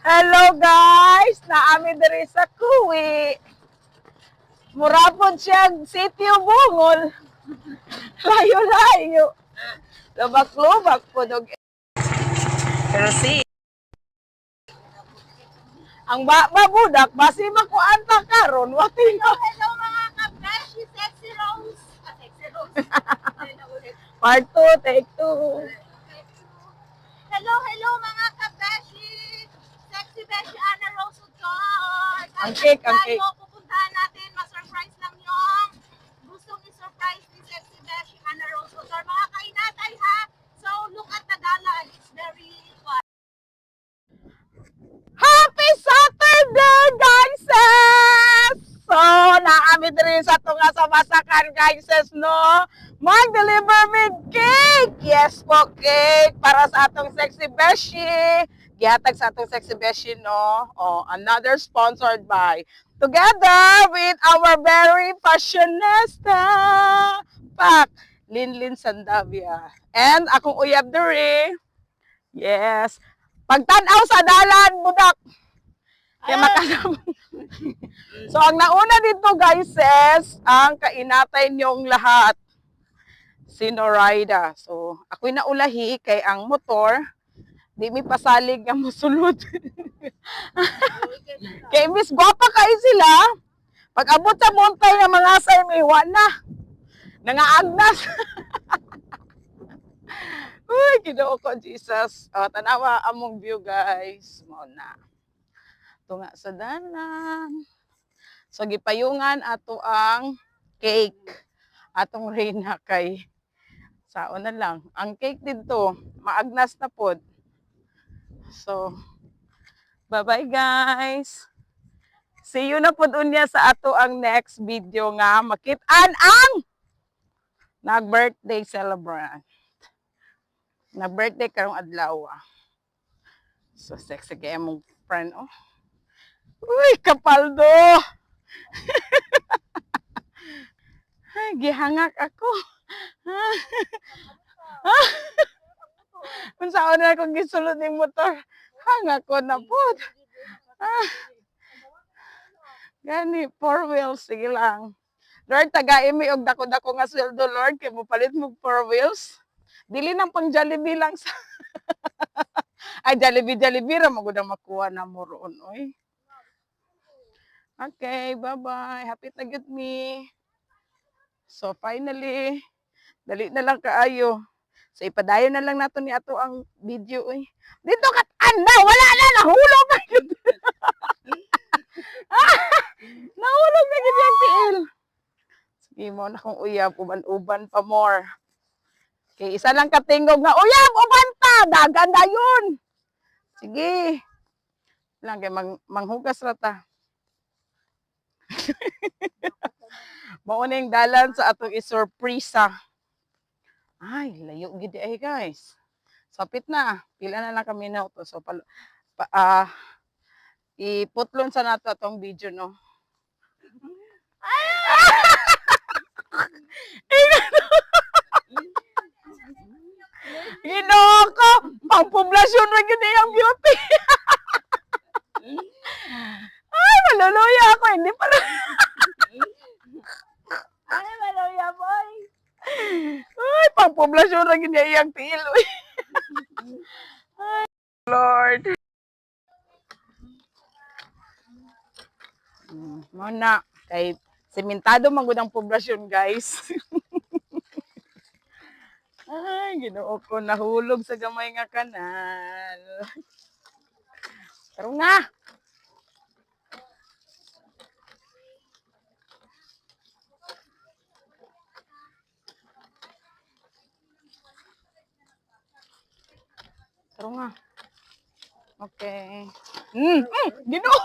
Hello guys! Naami diri sa Kuwi. Murapon siyang sitio Bungol. Layo-layo. Lubak-lubak po. Pero si ang budak basi makuanta karon wati no. Hello mga kabeshi, Sexy Rose. Sexy Rose. Part 2, take 2. Hello mga kabeshi. Sexy Beshi Ana Rose Udor. Ang cake, ang cake. Pupuntahan natin, ma-surprise lang yung gustong i-surprise ni Sexy Beshi Ana Rose Udor. Mga kainatay ha. So look at the gala. It's very fun. Happy Saturday, guys! So, naami diri sa tunga sa masakan, guys, no? Mag-deliver with cake! Yes po, cake! Para sa atong Sexy Beshi. Gihatag sa atong Sexy Beshi, no? Oh, another sponsored by. Together with our very fashionista, Pak, Linlin Sandavia. And akong uyab diri. Yes. Pagtanaw sa dalan, budak. Kaya makasama. So, ang nauna dito, guys, is ang kainatay niyong lahat. Si Noraida. So, ako'y naulahi kay ang motor, di mi pasalig nga musulod. Kay Miss Guapa kayo sila. Pag abot sa montay ng mga asay, may na. Nangaagnas. Uy, Ginoo ko, Jesus. O, tanawa among view, guys. Mo na. Tunga sa dalan. So, gipayungan ato ang cake. Atong Reyna kay saon na lang. Ang cake dito, maagnas na pod. So, bye-bye, guys. See you na pod unya sa ato ang next video nga makit-an ang nag-birthday celebrant. Nag-birthday karong adlaw. So, sexy kaya mong friend, oh. Uy, kapaldo! Ay, gihangak ako. Kung saan na akong gisulod ng motor, hangak ko na po. Gani, 4 wheels, sige lang. Lord, tagain mi og dako-dako nga sweldo, Lord, kay mo palit mo 4 wheels. Dili nang pang Jollibee lang sa ay Jollibee ra magud ang makuha na mo roon, oy. Okay, bye-bye. Happy na gyud me. So finally, dali na lang kaayo. So ipadayon na lang nato ni ato ang video, oy. Dito kat anda, wala na nahulog na gyud. Nahulog na gyud yung tiil. Sige mo na kung uyab, uban-uban pa more. Okay, isa lang katingog nga, uyab, uban pa, dagan na yun. Sige. Lang kay manghugas rata. Mao na yung dalan sa atong isurpresa. Ay, layo gid ay guys. Sapit na. Pila na lang kami na to. So iputlon sa nato atong video, no. Ginoo ko, pang-poblasyon ra gid ang beauty. Ay, maluluya ako, hindi pa rin. Ay, maluya boy. Ay, pang-poblasyon ra gid iyang tiil. Ay, Lord. Muna, kay sementado man gud ang poblasyon, guys. Ay, Ginoo ko, nahulog sa gamay nga kanal. Pero nga. Pero nga. Okay. Ginoo.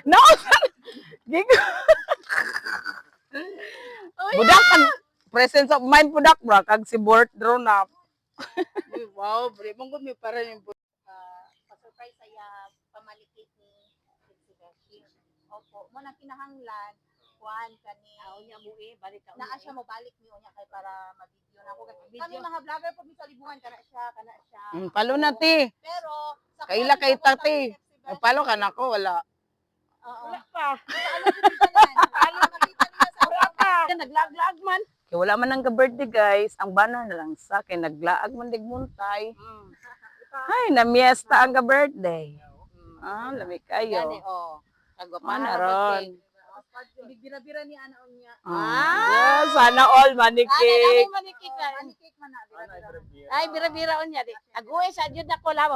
No! Gigo. Budak kag presence of mind budak bra kag si Bort drone up. Wow, bre mong gumi para yung pa-surprise saya pamalikit ni Sexy Beshi. Opo, mo na kinahanglan kwan kani. Niya mo balik ka. Naa siya mo balik niyo niya kay para ma-video na ako. Video. Kami mga vlogger po sa libuhan kana siya. Palo na ti. Pero sa Kaila kwan, kay sa kwan tati. kami, Sexy Beshi. Palo ka na ko, wala. Oo. Wala pa. Ano din tanan? Ano nakita niya sa Wala pa. Naglag-lag man. Kaya wala man ang birthday guys. Ang banner na lang sa kay naglaag man digmuntay. Ay, namiesta ang birthday. Lami kayo. Gani oh. Mana ron. Bira-bira ni ana unya. Yes, sana all manikik. Manikik na. Manikik man na bira-bira. Ay, bira-bira unya di. Aguay sa jud ako la